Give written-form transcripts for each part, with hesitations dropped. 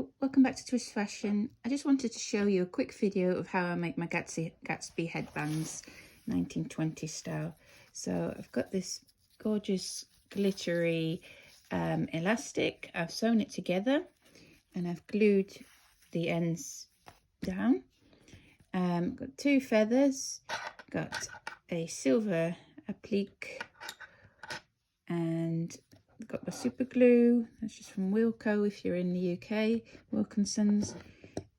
Hello, welcome back to Twist Fashion. I just wanted to show you a quick video of how I make my Gatsby headbands, 1920s style. So I've got this gorgeous glittery elastic. I've sewn it together and I've glued the ends down. Got two feathers, got a silver applique, and got my super glue. That's just from Wilko if you're in the UK, Wilkinson's,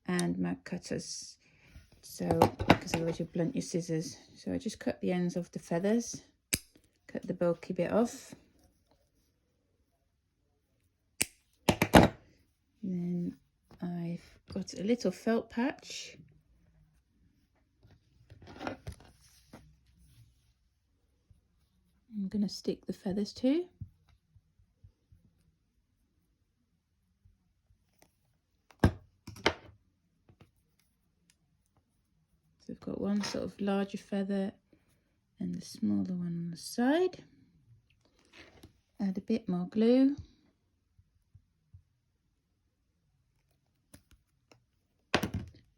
and my cutters. So, because otherwise you'll blunt your scissors. So I just cut the ends of the feathers, cut the bulky bit off. Then I've got a little felt patch. I'm going to stick the feathers to. So I've got one sort of larger feather and the smaller one on the side. Add a bit more glue.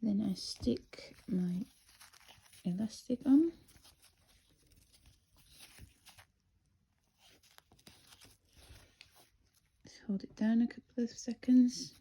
Then I stick my elastic on. Just hold it down a couple of seconds.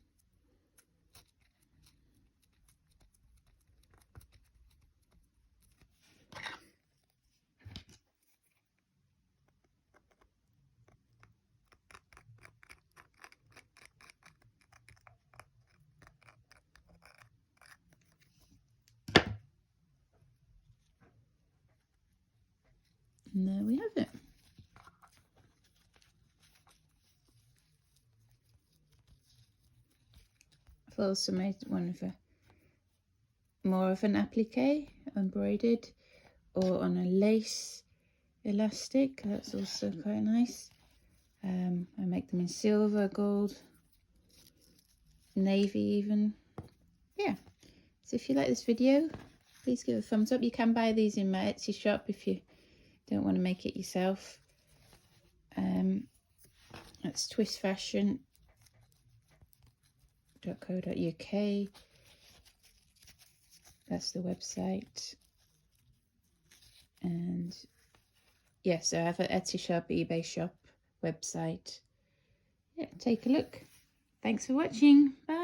And there we have it. I've also made one of more of an applique, embroidered, or on a lace elastic. That's also quite nice. I make them in silver, gold, navy even. Yeah. So if you like this video, please give it a thumbs up. You can buy these in my Etsy shop if you don't want to make it yourself. That's twistfashion.co.uk. That's the website. And yeah, so I have an Etsy shop, eBay shop, website. Yeah, take a look. Thanks for watching. Bye.